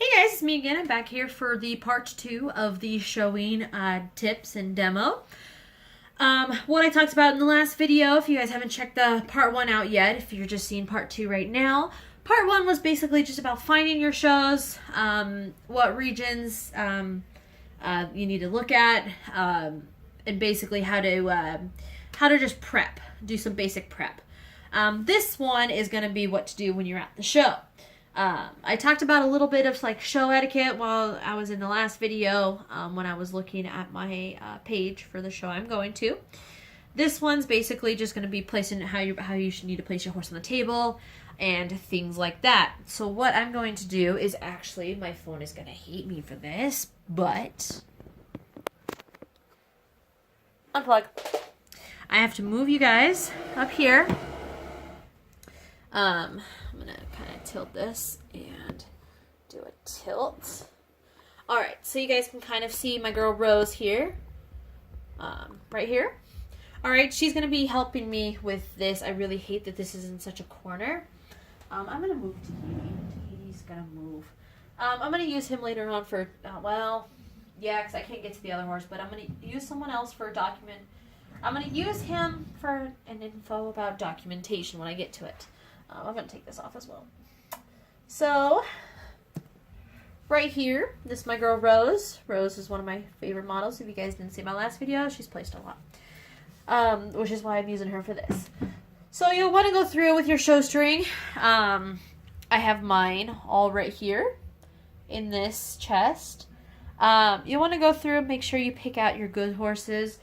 Hey guys, it's me again. I'm back here for the part 2 of the showing tips and demo. What I talked about in the last video, if you guys haven't checked the part 1 out yet, if you're just seeing part 2 right now, part 1 was basically just about finding your shows, what regions you need to look at, and basically how to just prep, do some basic prep. This one is going to be what to do when you're at the show. I talked about a little bit of like show etiquette while I was in the last video when I was looking at my page for the show I'm going to. This one's basically just going to be placing how you should need to place your horse on the table and things like that. So what I'm going to do is actually, my phone is going to hate me for this, but unplug. I have to move you guys up here. I'm going to kind of tilt this and do a tilt. Alright, so you guys can kind of see my girl Rose here. Right here. Alright, she's going to be helping me with this. I really hate that this is in such a corner. I'm going to move Tahiti. Tahiti's going to move. I'm going to use him later on for, yeah, because I can't get to the other horse, but I'm going to use someone else for a document. I'm going to use him for an info about documentation when I get to it. I'm going to take this off as well. So, right here, this is my girl Rose. Rose is one of my favorite models. If you guys didn't see my last video, she's placed a lot. Which is why I'm using her for this. So, you'll want to go through with your show string. I have mine all right here in this chest. You want to go through and make sure you pick out your good horses.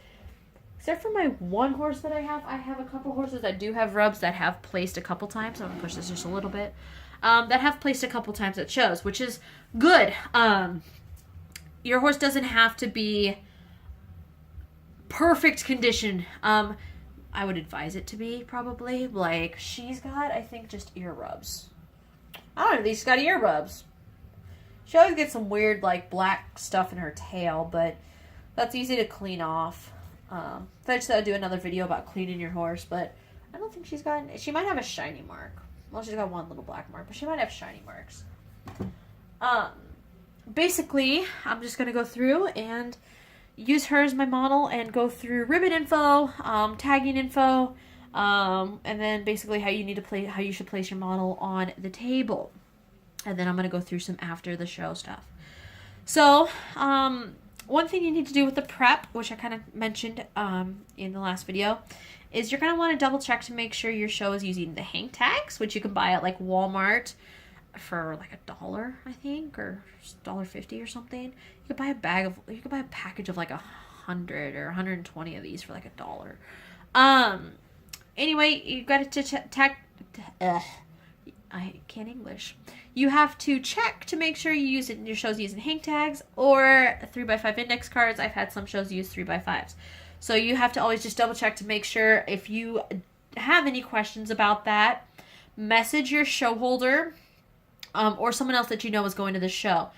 Except for my one horse that I have a couple horses that do have rubs that have placed a couple times. I'm going to push this just a little bit. That have placed a couple times at shows, which is good. Your horse doesn't have to be perfect condition. I would advise it to be, probably. Like, she's got, I think, just ear rubs. I don't know if she's got ear rubs. She always gets some weird, like, black stuff in her tail, but that's easy to clean off. Eventually I'll do another video about cleaning your horse, but I don't think she might have a shiny mark. Well, she's got one little black mark, but she might have shiny marks. Basically, I'm just going to go through and use her as my model and go through ribbon info, tagging info, and then basically how you should place your model on the table. And then I'm going to go through some after the show stuff. So, one thing you need to do with the prep, which I kind of mentioned in the last video, is you're going to want to double check to make sure your show is using the hang tags, which you can buy at like Walmart for like $1, I think, or $1.50 or something. You could buy a package of like 100 or 120 of these for like $1. Anyway, you got to tag. I can't English. You have to check to make sure your show's using hang tags or 3x5 index cards. I've had some shows use 3x5s. So you have to always just double check to make sure. If you have any questions about that, message your show holder or someone else that you know is going to the show.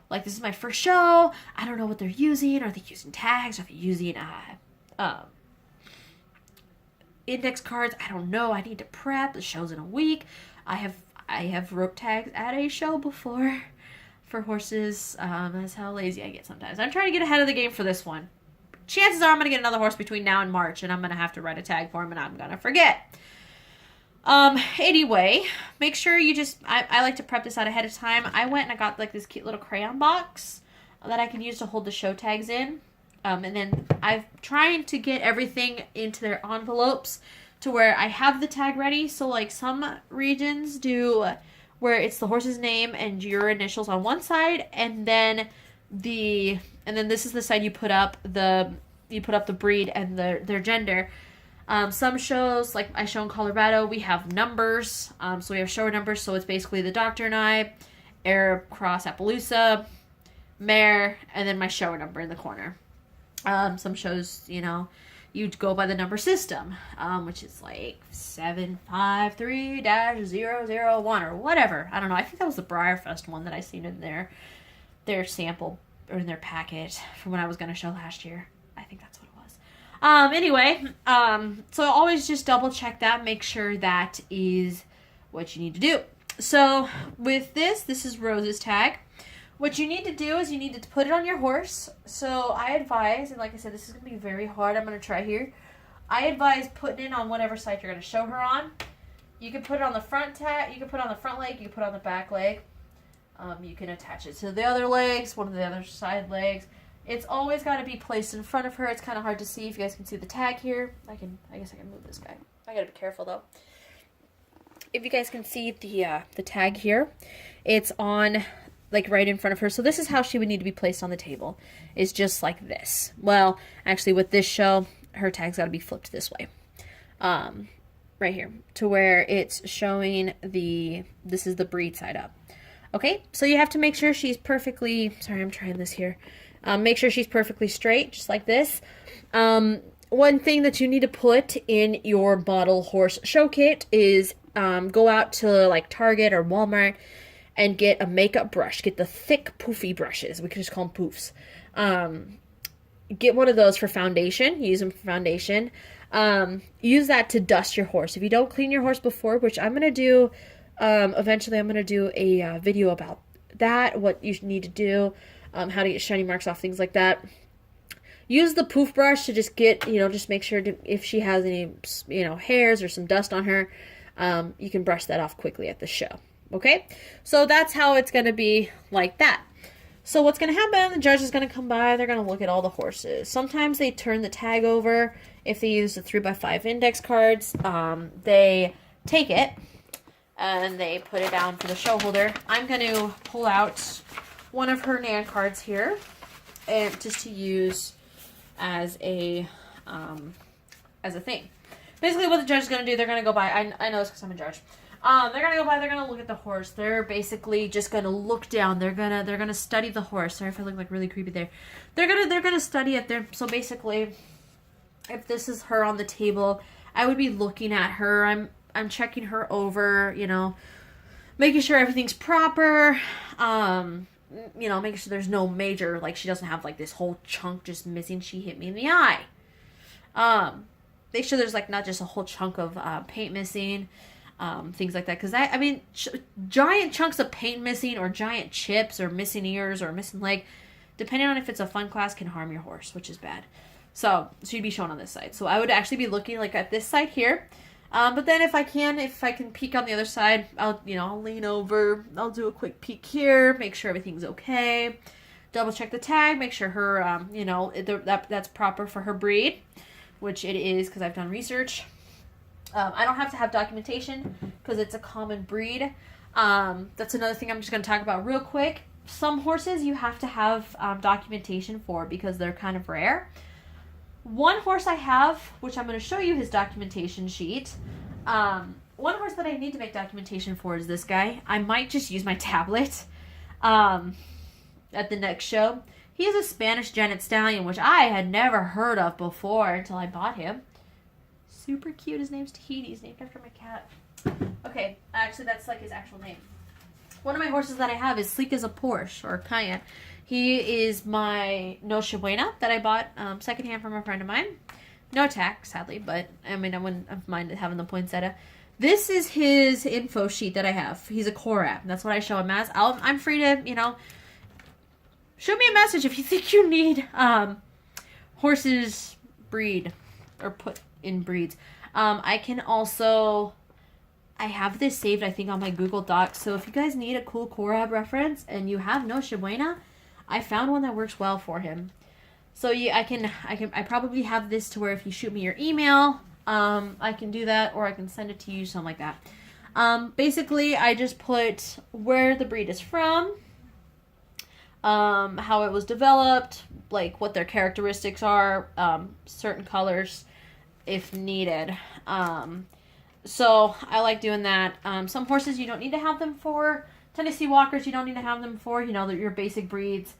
Like, this is my first show. I don't know what they're using. Are they using tags? Are they using index cards? I don't know. I need to prep. The show's in a week. I have rope tags at a show before for horses. That's how lazy I get sometimes. I'm trying to get ahead of the game for this one. Chances are I'm going to get another horse between now and March, and I'm going to have to write a tag for him, and I'm going to forget. Anyway, make sure you just, I like to prep this out ahead of time. I went and I got like this cute little crayon box that I can use to hold the show tags in. And then I'm trying to get everything into their envelopes to where I have the tag ready. So like some regions do where it's the horse's name and your initials on one side, and then this is the side you put up the breed and their gender. Some shows, like I show in Colorado, we have numbers. So we have shower numbers, so it's basically the doctor and I, Arab Cross Appaloosa, mare, and then my shower number in the corner. Some shows, you'd go by the number system, which is like 753-001 or whatever. I don't know. I think that was the Breyerfest one that I seen in their sample or in their packet from when I was going to show last year. I think that's what it was. Anyway, so always just double check that. Make sure that is what you need to do. So with this is Rose's tag. What you need to do is you need to put it on your horse. So I advise, and like I said, this is going to be very hard. I'm going to try here. I advise putting it on whatever side you're going to show her on. You can put it on the front you can put it on the front leg, you can put it on the back leg. You can attach it to the other legs, one of the other side legs. It's always got to be placed in front of her. It's kind of hard to see if you guys can see the tag here. I guess I can move this guy. I got to be careful though. If you guys can see the tag here, it's on like right in front of her. So this is how she would need to be placed on the table. Is just like this. Well, actually with this show, her tag's got to be flipped this way. Right here to where it's showing this is the breed side up. Okay, so you have to make sure she's perfectly, sorry, I'm trying this here. Make sure she's perfectly straight, just like this. One thing that you need to put in your model horse show kit is go out to like Target or Walmart and get a makeup brush. Get the thick poofy brushes. We can just call them poofs. Get one of those for foundation. Use them for foundation. Use that to dust your horse. If you don't clean your horse before, which I'm going to do, eventually I'm going to do a video about that, what you need to do, how to get shiny marks off, things like that. Use the poof brush to just get, just make sure if she has any, hairs or some dust on her, you can brush that off quickly at the show. Okay? So that's how it's going to be like that. So what's going to happen, the judge is going to come by, they're going to look at all the horses. Sometimes they turn the tag over. If they use the 3x5 index cards, they take it and they put it down for the show holder. I'm going to pull out one of her NAN cards here and just to use as a thing. Basically what the judge is going to do, they're going to go by, I know this because I'm a judge. They're going to go by, they're going to look at the horse. They're basically just going to look down. They're going to study the horse. Sorry if I look like really creepy there. They're going to study it there. So basically, if this is her on the table, I would be looking at her. I'm checking her over, making sure everything's proper. Making sure there's no major, like she doesn't have like this whole chunk just missing. She hit me in the eye. Make sure there's like not just a whole chunk of paint missing. Things like that, because giant chunks of paint missing or giant chips or missing ears or missing leg, depending on if it's a fun class, can harm your horse, which is bad. So you'd be shown on this side. So I would actually be looking like at this side here, but then if I can peek on the other side, I'll lean over, I'll do a quick peek here, make sure everything's okay, double check the tag, make sure her that's proper for her breed, which it is because I've done research. I don't have to have documentation because it's a common breed. That's another thing I'm just going to talk about real quick. Some horses you have to have documentation for because they're kind of rare. One horse I have, which I'm going to show you his documentation sheet. One horse that I need to make documentation for is this guy. I might just use my tablet at the next show. He is a Spanish Genet Stallion, which I had never heard of before until I bought him. Super cute. His name's Tahiti. He's named after my cat. Okay, actually that's like his actual name. One of my horses that I have is sleek as a Porsche or Cayenne. He is my Noche Buena that I bought secondhand from a friend of mine. No tax, sadly, but I wouldn't mind having the poinsettia. This is his info sheet that I have. He's a Korab. That's what I show him as. I'm free to, shoot me a message if you think you need horses breed or put in breeds. I can also, I have this saved I think on my Google Docs, so if you guys need a cool Korab reference and you have Noche Buena, I found one that works well for him. So yeah, I probably have this to where if you shoot me your email, I can do that, or I can send it to you, something like that. Basically I just put where the breed is from, how it was developed, like what their characteristics are, certain colors if needed. So I like doing that. Some horses you don't need to have them for. Tennessee Walkers you don't need to have them for. They're your basic breeds.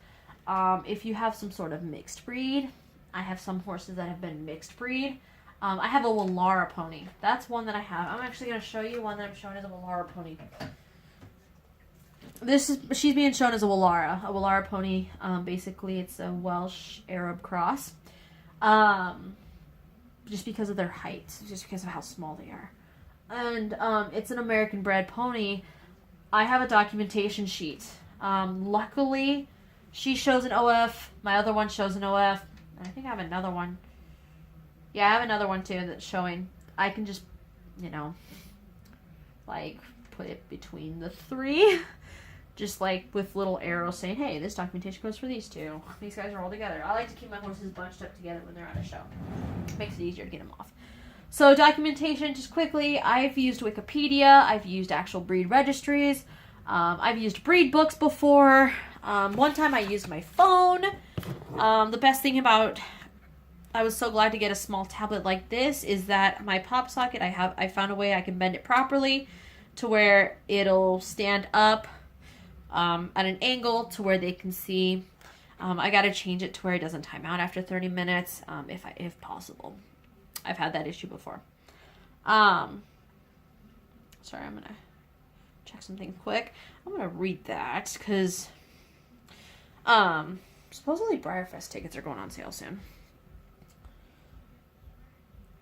If you have some sort of mixed breed, I have some horses that have been mixed breed. I have a Wallara pony. That's one that I have. I'm actually going to show you one that I'm showing as a Wallara pony. She's being shown as a Wallara pony. Basically it's a Welsh Arab cross. Just because of their height, just because of how small they are. And it's an American bred pony. I have a documentation sheet Luckily, she shows an OF. My other one shows an OF. I think I have another one. Yeah, I have another one too that's showing. I can just, you know, like put it between the three. Just like with little arrows saying, hey, this documentation goes for these two. These guys are all together. I like to keep my horses bunched up together when they're on a show. Makes it easier to get them off. So documentation, just quickly, I've used Wikipedia. I've used actual breed registries. I've used breed books before. One time I used my phone. The best thing about, I was so glad to get a small tablet like this, is that my pop socket, I found a way I can bend it properly to where it'll stand up at an angle to where they can see. I got to change it to where it doesn't time out after 30 minutes, if possible. I've had that issue before. Sorry, I'm going to check something quick. I'm going to read that because supposedly BreyerFest tickets are going on sale soon.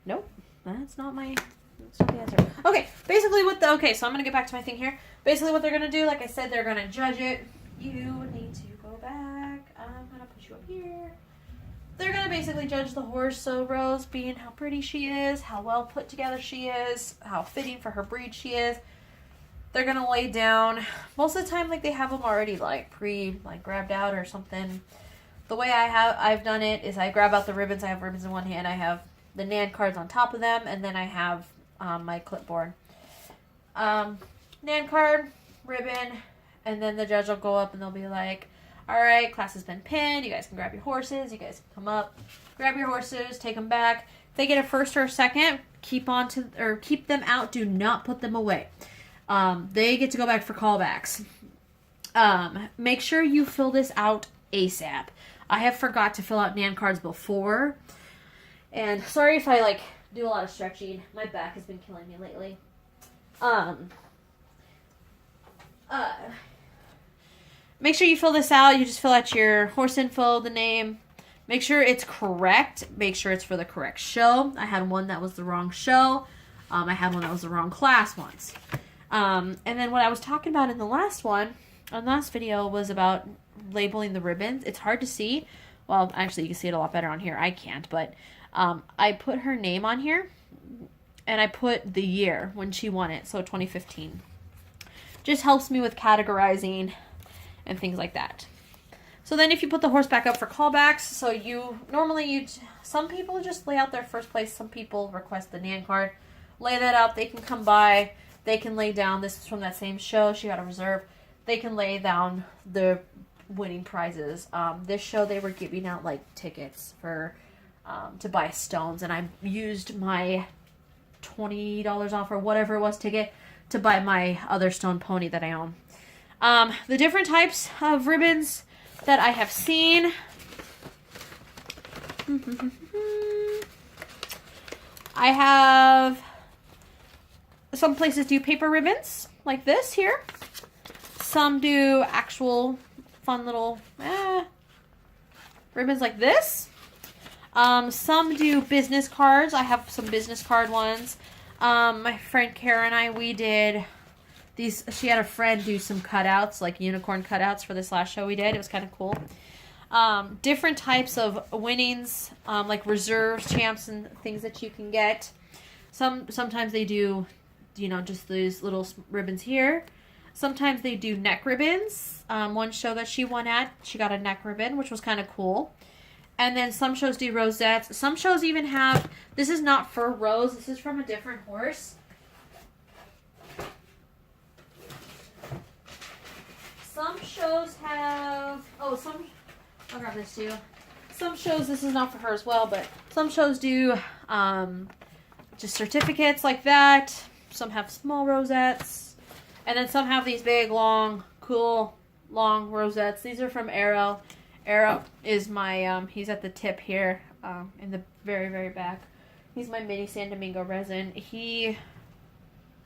Nope, that's not the answer. Okay, basically so I'm going to get back to my thing here. Basically what they're going to do, like I said, they're going to judge it. You need to go back. I'm going to put you up here. They're going to basically judge the horse. So Rose, being how pretty she is, how well put together she is, how fitting for her breed she is. They're going to lay down. Most of the time, like, they have them already, like, grabbed out or something. The way I've done it is I grab out the ribbons. I have ribbons in one hand. I have the NAN cards on top of them, and then I have my clipboard. NAN card, ribbon, and then the judge will go up and they'll be like, all right, class has been pinned. You guys can grab your horses. You guys can come up, grab your horses, take them back. If they get a first or a second, keep them out. Do not put them away. They get to go back for callbacks. Make sure you fill this out ASAP. I have forgot to fill out NAN cards before. And sorry if I do a lot of stretching. My back has been killing me lately. Make sure you fill this out. You just fill out your horse info, the name. Make sure it's correct. Make sure it's for the correct show. I had one that was the wrong show. I had one that was the wrong class once. And then what I was talking about in the last video was about labeling the ribbons. It's hard to see. Well, actually, you can see it a lot better on here. I can't, but I put her name on here, and I put the year when she won it, so 2015. Just helps me with categorizing and things like that. So then if you put the horse back up for callbacks, so some people just lay out their first place. Some people request the NAN card. Lay that out. They can come by. They can lay down. This is from that same show. She got a reserve. They can lay down the winning prizes. This show, they were giving out tickets for to buy stones, and I used my $20 off or whatever it was ticket to buy my other stone pony that I own. The different types of ribbons that I have seen. I have, some places do paper ribbons like this here. Some do actual fun little ribbons like this. Some do business cards. I have some business card ones. My friend Kara and I, we did these. She had a friend do some cutouts, like unicorn cutouts for this last show we did. It was kind of cool. Different types of winnings, like reserves, champs, and things that you can get. Sometimes they do, just these little ribbons here. Sometimes they do neck ribbons. One show that she won at, she got a neck ribbon, which was kind of cool. And then some shows do rosettes. Some shows even have, this is not for Rose, this is from a different horse. Some shows have, I'll grab this too. Some shows, this is not for her as well, but some shows do just certificates like that. Some have small rosettes. And then some have these big, long, cool, long rosettes. These are from Arrow. Arrow is my, he's at the tip here, in the very, very back. He's my mini San Domingo resin. He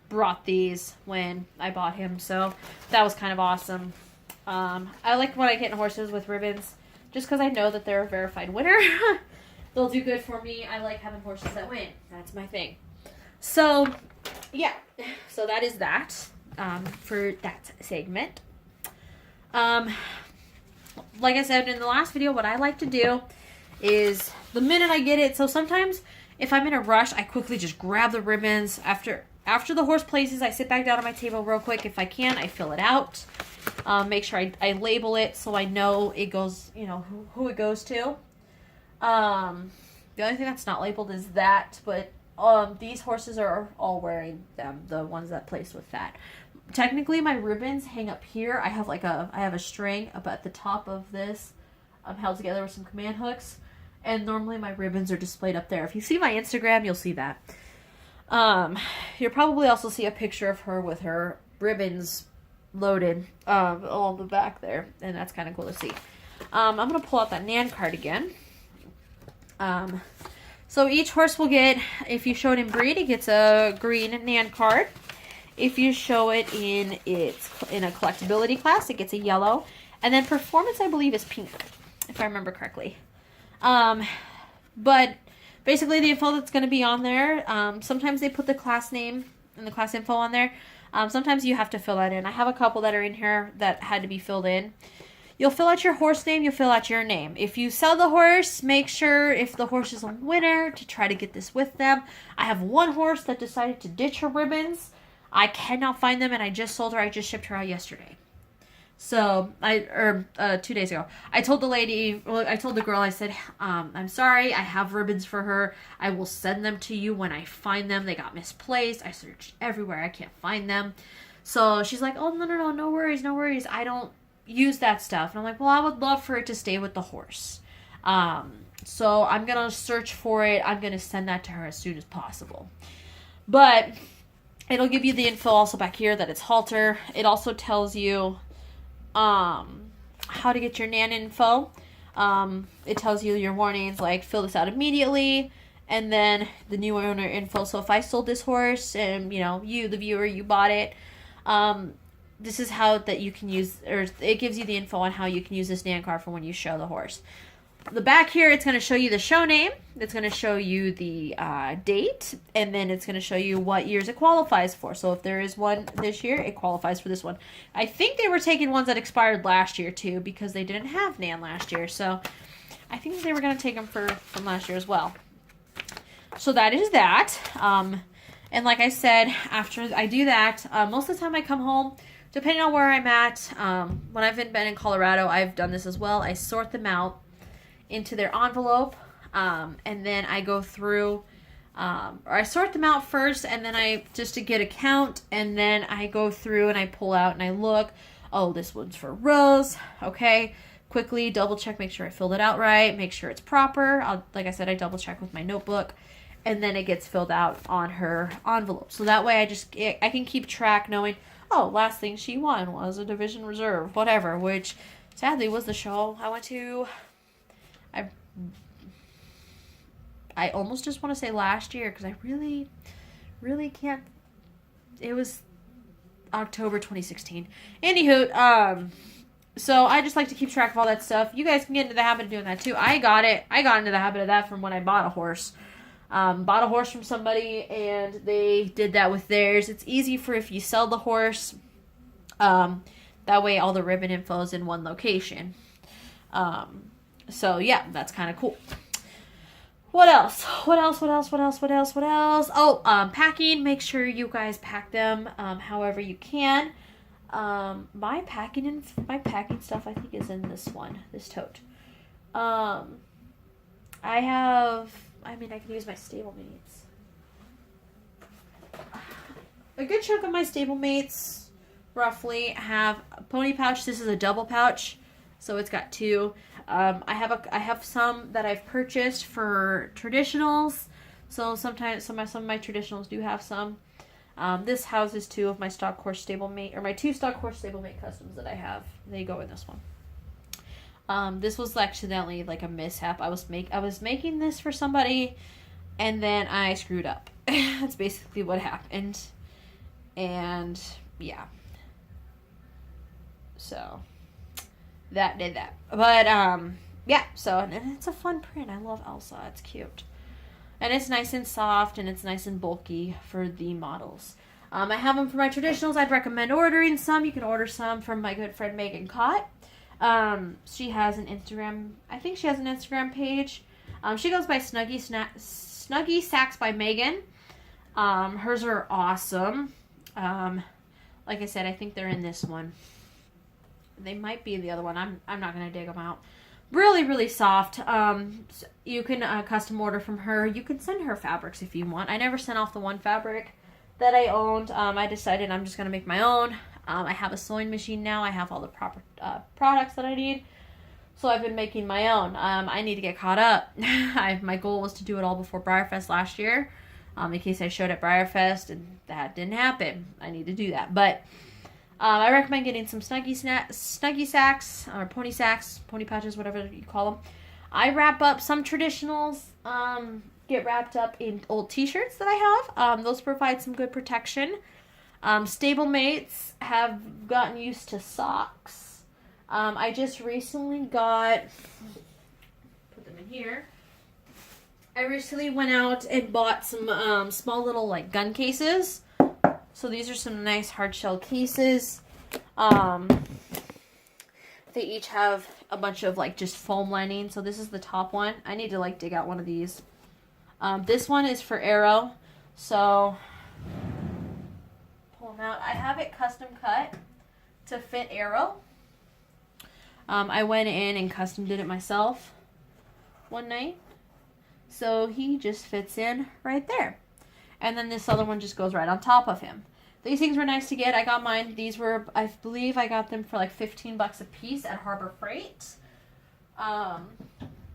brought these when I bought him, so that was kind of awesome. I like when I get in horses with ribbons, just because I know that they're a verified winner. They'll do good for me. I like having horses that win. That's my thing. So, yeah. So that is that, for that segment. Like I said in the last video, what I like to do is the minute I get it, so sometimes if I'm in a rush, I quickly just grab the ribbons. After the horse places, I sit back down on my table real quick. If I can, I fill it out. Make sure I label it so I know it goes, you know, who it goes to. The only thing that's not labeled is that, but these horses are all wearing them, the ones that place with that. Technically, my ribbons hang up here. I have a string up at the top of this, held together with some command hooks, and normally my ribbons are displayed up there. If you see my Instagram, you'll see that. You'll probably also see a picture of her with her ribbons loaded along the back there, and that's kind of cool to see. I'm gonna pull out that Nan card again. So each horse will get, if you show it in breed, it gets a green Nan card. If you show it in a collectability class, it gets a yellow. And then performance, I believe, is pink, if I remember correctly. But basically the info that's going to be on there, sometimes they put the class name and the class info on there. Sometimes you have to fill that in. I have a couple that are in here that had to be filled in. You'll fill out your horse name, you'll fill out your name. If you sell the horse, make sure if the horse is a winner to try to get this with them. I have one horse that decided to ditch her ribbons. I cannot find them, and I just sold her. I just shipped her out yesterday. So, 2 days ago. I told the girl, I said, I'm sorry, I have ribbons for her. I will send them to you when I find them. They got misplaced. I searched everywhere. I can't find them. So, she's like, oh, no worries. I don't use that stuff. And I'm like, well, I would love for it to stay with the horse. So, I'm going to search for it. I'm going to send that to her as soon as possible. But it'll give you the info also back here that it's halter. It also tells you how to get your Nan info. It tells you your warnings, like fill this out immediately, and then the new owner info. So if I sold this horse and, you know, you, the viewer, you bought it, this is how that you can use, or it gives you the info on how you can use this Nan card for when you show the horse. The back here, it's going to show you the show name. It's going to show you the date, and then it's going to show you what years it qualifies for. So if there is one this year, it qualifies for this one. I think they were taking ones that expired last year too, because they didn't have Nan last year. So I think they were going to take them from last year as well. So that is that. And like I said, after I do that, most of the time I come home, depending on where I'm at. When I've been in Colorado, I've done this as well. I sort them out into their envelope, and then I go through, or I sort them out first, and then I, just to get a count, and then I go through and I pull out and I look, oh, this one's for Rose, okay, quickly double check, make sure I filled it out right, make sure it's proper. Like I said, I double check with my notebook, and then it gets filled out on her envelope. So that way I can keep track knowing, oh, last thing she won was a division reserve, whatever, which sadly was the show I went to. I almost just want to say last year, because I really can't. It was October 2016. Anywho, so I just like to keep track of all that stuff. You guys can get into the habit of doing that too. I got into the habit of that from when I bought a horse. Bought a horse from somebody, and they did that with theirs. It's easy for if you sell the horse. That way all the ribbon info is in one location. So yeah, that's kind of cool. What else? Oh, packing. Make sure you guys pack them however you can. My packing stuff, I think, is in this tote. I can use my stablemates. A good chunk of my stablemates roughly have a pony pouch. This is a double pouch, so it's got two. I have some that I've purchased for traditionals, so sometimes some of my traditionals do have some. This houses two of my stock horse stablemate, or my two stock horse stablemate customs that I have. They go in this one. This was accidentally like a mishap. I was making this for somebody, and then I screwed up. That's basically what happened, and yeah. So that did that. But, yeah, so, and it's a fun print. I love Elsa. It's cute. And it's nice and soft, and it's nice and bulky for the models. I have them for my traditionals. I'd recommend ordering some. You can order some from my good friend Megan Cott. She has an Instagram. I think she has an Instagram page. She goes by Snuggie Sacks by Megan. Hers are awesome. Like I said, I think they're in this one. They might be in the other one. I'm not gonna dig them out. Really, really soft. You can custom order from her. You can send her fabrics if you want. I never sent off the one fabric that I owned. I decided I'm just gonna make my own. I have a sewing machine now. I have all the proper products that I need. So I've been making my own. I need to get caught up. My goal was to do it all before BreyerFest last year. In case I showed at BreyerFest and that didn't happen. I need to do that. But I recommend getting some Snuggie sacks or pony sacks, pony pouches, whatever you call them. I wrap up some traditionals. Get wrapped up in old t-shirts that I have. Those provide some good protection. Stablemates have gotten used to socks. I just recently got, put them in here. I recently went out and bought some small little like gun cases. So these are some nice hard shell cases. They each have a bunch of like just foam lining. So this is the top one. I need to like dig out one of these. This one is for Arrow. So pull them out. I have it custom cut to fit Arrow. I went in and custom did it myself one night. So he just fits in right there. And then this other one just goes right on top of him. These things were nice to get. I got mine. These were, I believe I got them for like $15 a piece at Harbor Freight.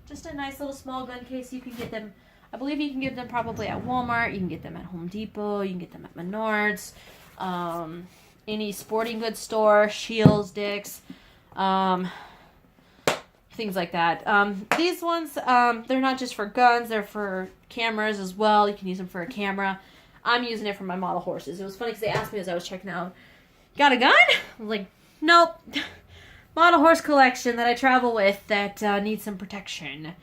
Just a nice little small gun case. You can get them, I believe you can get them probably at Walmart. You can get them at Home Depot. You can get them at Menards. Any sporting goods store, Shields, Dick's. Things like that. These ones, they're not just for guns, they're for cameras as well. You can use them for a camera. I'm using it for my model horses. It was funny because they asked me as I was checking out, got a gun? I was like, nope. Model horse collection that I travel with that needs some protection.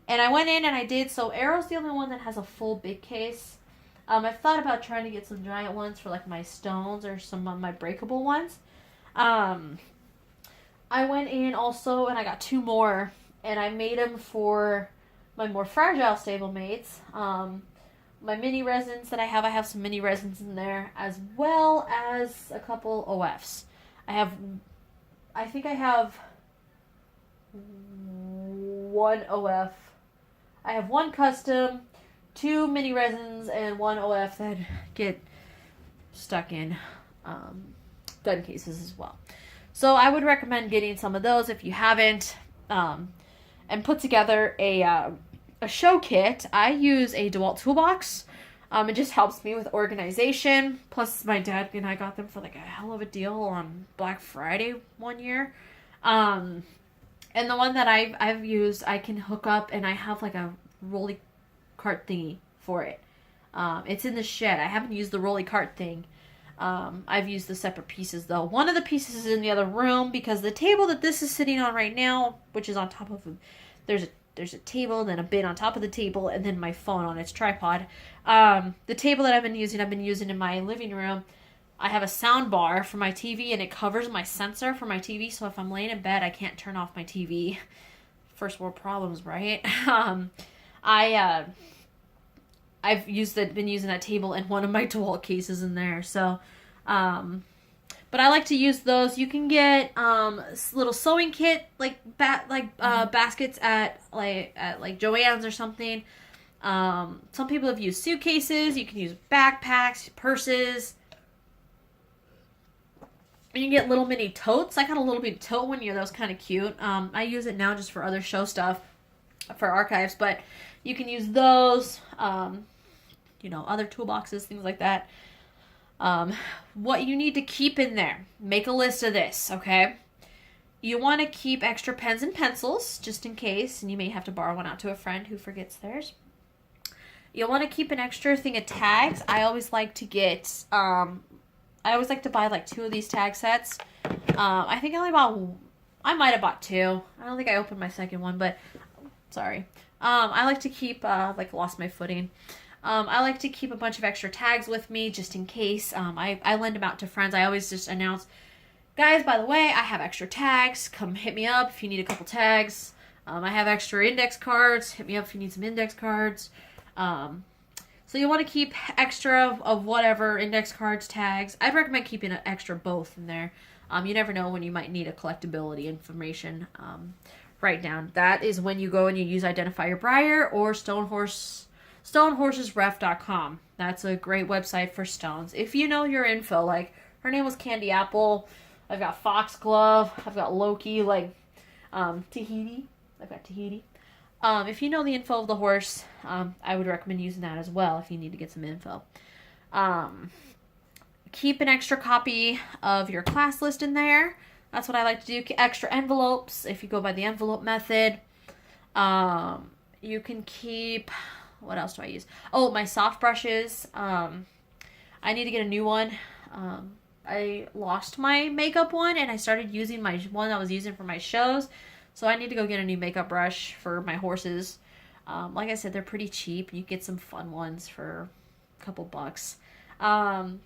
And I went in and I did. So Arrow's the only one that has a full big case. I've thought about trying to get some giant ones for like my stones or some of my breakable ones. I went in also and I got 2 more, and I made them for my more fragile stablemates. My mini resins that I have some mini resins in there, as well as a couple OFs. I think I have 1 OF. I have 1 custom, 2 mini resins, and 1 OF that get stuck in gun cases as well. So I would recommend getting some of those if you haven't, and put together a show kit. I use a DeWalt toolbox. It just helps me with organization. Plus, my dad and I got them for like a hell of a deal on Black Friday one year. And the one that I've used, I can hook up, and I have like a rolly cart thingy for it. It's in the shed. I haven't used the rolly cart thing. I've used the separate pieces though. One of the pieces is in the other room because the table that this is sitting on right now, which is on top of there's a table, then a bin on top of the table, and then my phone on its tripod. The table that I've been using in my living room. I have a sound bar for my TV, and it covers my sensor for my TV, so if I'm laying in bed, I can't turn off my TV. First world problems, right? I've been using that table in one of my DeWalt cases in there. So, but I like to use those. You can get little sewing kit baskets at Joann's or something. Some people have used suitcases. You can use backpacks, purses. And you can get little mini totes. I got a little mini tote one year that was kind of cute. I use it now just for other show stuff, for archives, but you can use those. Other toolboxes, things like that. What you need to keep in there. Make a list of this, okay? You want to keep extra pens and pencils, just in case, and you may have to borrow one out to a friend who forgets theirs. You'll want to keep an extra thing of tags. I always like to get, I always like to buy like 2 of these tag sets. I think I might have bought 2. I don't think I opened my second one, but sorry. I like to keep, lost my footing. I like to keep a bunch of extra tags with me just in case. I lend them out to friends. I always just announce, guys, by the way, I have extra tags. Come hit me up if you need a couple tags. I have extra index cards. Hit me up if you need some index cards. So you want to keep extra of whatever, index cards, tags. I'd recommend keeping an extra both in there. You never know when you might need a collectability information. Write down. That is when you go and you use Identifier Briar or stonehorsesref.com. That's a great website for stones. If you know your info, like her name was Candy Apple. I've got Foxglove. I've got Loki, like Tahiti. I've got Tahiti. If you know the info of the horse, I would recommend using that as well if you need to get some info. Keep an extra copy of your class list in there. That's what I like to do. Extra envelopes if you go by the envelope method. You can keep... What else do I use? Oh, my soft brushes. I need to get a new one. I lost my makeup one and I started using my one I was using for my shows. So I need to go get a new makeup brush for my horses. Like I said, they're pretty cheap. You get some fun ones for a couple bucks.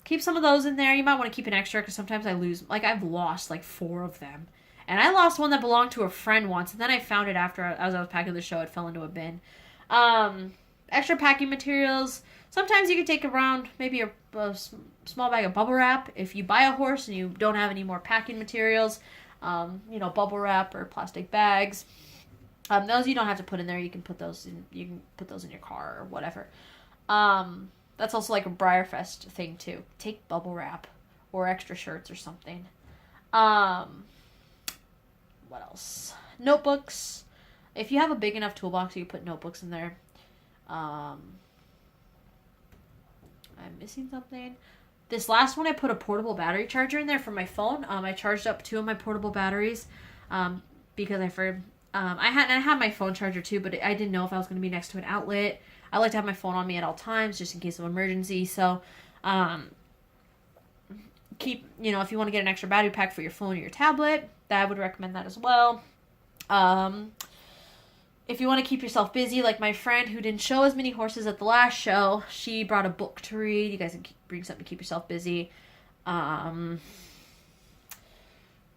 Keep some of those in there. You might want to keep an extra because sometimes I lose. Like I've lost like 4 of them. And I lost one that belonged to a friend once. And then I found it after as I was packing the show. It fell into a bin. Extra packing materials. Sometimes you can take around maybe a small bag of bubble wrap. If you buy a horse and you don't have any more packing materials, bubble wrap or plastic bags. Those you don't have to put in there. You can put those in. You can put those in your car or whatever. That's also like a Briarfest thing too. Take bubble wrap or extra shirts or something. What else? Notebooks. If you have a big enough toolbox, you can put notebooks in there. I'm missing something. This last one, I put a portable battery charger in there for my phone. I charged up 2 of my portable batteries because I had my phone charger too, but I didn't know if I was going to be next to an outlet. I like to have my phone on me at all times just in case of emergency. So if you want to get an extra battery pack for your phone or your tablet, I would recommend that as well. If you want to keep yourself busy, like my friend who didn't show as many horses at the last show, she brought a book to read. You guys can bring something to keep yourself busy.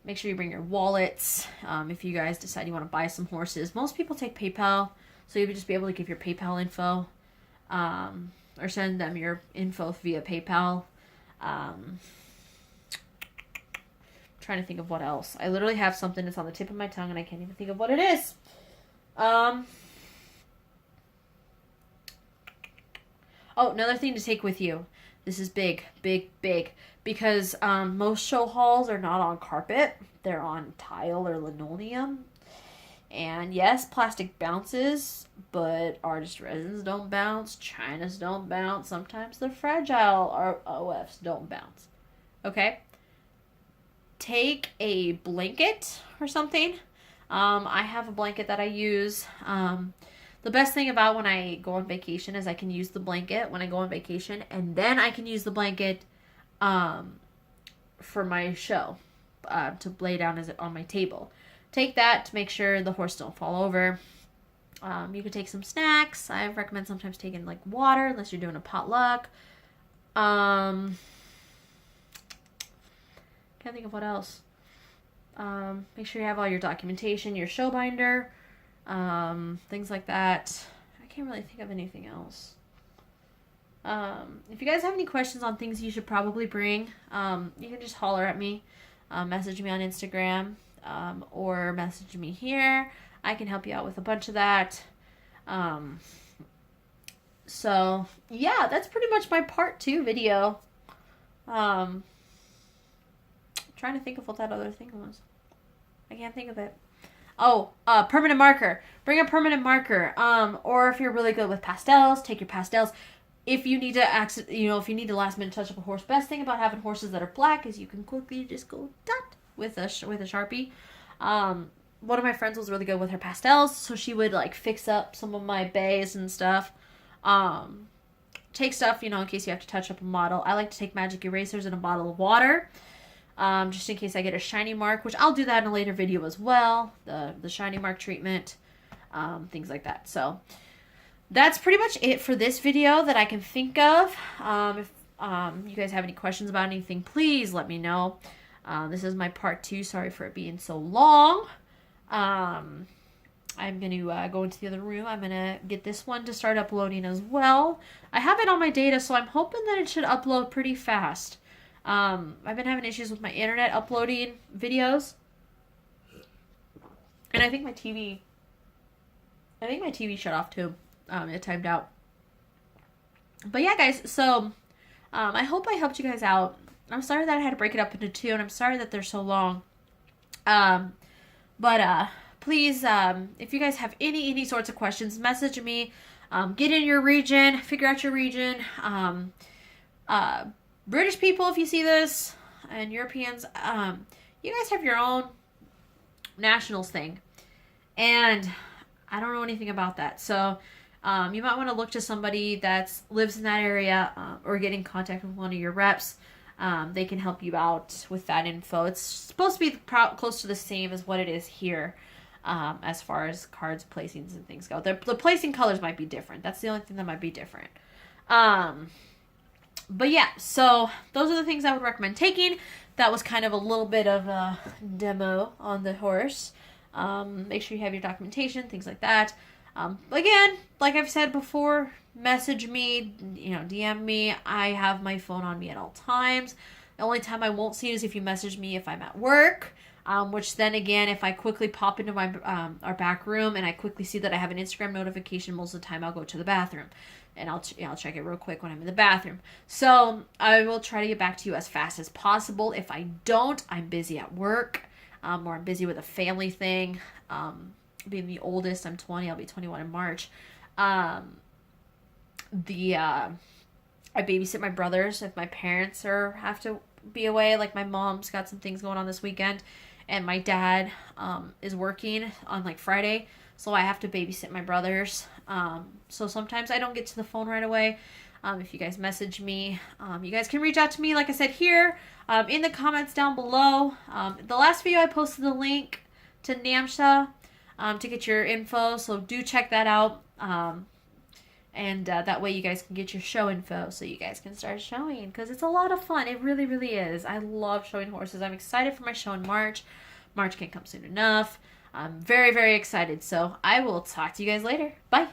Make sure you bring your wallets if you guys decide you want to buy some horses. Most people take PayPal, so you would just be able to give your PayPal info or send them your info via PayPal. Trying to think of what else. I literally have something that's on the tip of my tongue and I can't even think of what it is. Another thing to take with you. This is big, big, big. Because most show halls are not on carpet. They're on tile or linoleum. And yes, plastic bounces, but artist resins don't bounce. Chinas don't bounce. Sometimes the fragile OFs don't bounce. Okay? Take a blanket or something. I have a blanket that I use. The best thing about when I go on vacation is I can use the blanket when I go on vacation, and then I can use the blanket for my show to lay down on my table. Take that to make sure the horse don't fall over. You can take some snacks. I recommend sometimes taking like water unless you're doing a potluck. Can't think of what else. Make sure you have all your documentation, your show binder, things like that. I can't really think of anything else. If you guys have any questions on things you should probably bring, you can just holler at me, message me on Instagram, or message me here. I can help you out with a bunch of that. So yeah, that's pretty much my part 2 video. Trying to think of what that other thing was. I can't think of it. Permanent marker. Bring a permanent marker. Or if you're really good with pastels, take your pastels. If you need to last minute touch up a horse, best thing about having horses that are black is you can quickly just go dot with a Sharpie. One of my friends was really good with her pastels, so she would like fix up some of my bays and stuff. Take stuff, in case you have to touch up a model. I like to take magic erasers and a bottle of water. Just in case I get a shiny mark, which I'll do that in a later video as well. The shiny mark treatment, things like that. So, that's pretty much it for this video that I can think of. If you guys have any questions about anything, please let me know. This is my part 2. Sorry for it being so long. I'm going to go into the other room. I'm going to get this one to start uploading as well. I have it on my data, so I'm hoping that it should upload pretty fast. I've been having issues with my internet uploading videos. And I think my TV shut off too. It timed out. But yeah, guys, so I hope I helped you guys out. I'm sorry that I had to break it up into 2, and I'm sorry that they're so long. But please, if you guys have any sorts of questions, message me. Get in your region, figure out your region. British people, if you see this, and Europeans, you guys have your own nationals thing. And I don't know anything about that. So you might want to look to somebody that lives in that area or get in contact with one of your reps. They can help you out with that info. It's supposed to be close to the same as what it is here as far as cards, placings, and things go. The placing colors might be different. That's the only thing that might be different. But yeah, so those are the things I would recommend taking. That was kind of a little bit of a demo on the horse. Make sure you have your documentation, things like that. Again, like I've said before, message me, DM me. I have my phone on me at all times. The only time I won't see it is if you message me if I'm at work, which then again, if I quickly pop into my our back room and I quickly see that I have an Instagram notification, most of the time I'll go to the bathroom. And I'll check it real quick when I'm in the bathroom. So I will try to get back to you as fast as possible. If I don't, I'm busy at work. Or I'm busy with a family thing. Being the oldest, I'm 20. I'll be 21 in March. I babysit my brothers if my parents have to be away. Like my mom's got some things going on this weekend, and my dad is working on like Friday, so I have to babysit my brothers. So sometimes I don't get to the phone right away. If you guys message me, you guys can reach out to me, like I said, here in the comments down below. The last video I posted the link to NAMSHA to get your info, so do check that out. And that way you guys can get your show info so you guys can start showing, because it's a lot of fun. It really, really is. I love showing horses. I'm excited for my show in March. March can't come soon enough. I'm very, very excited. So I will talk to you guys later. Bye.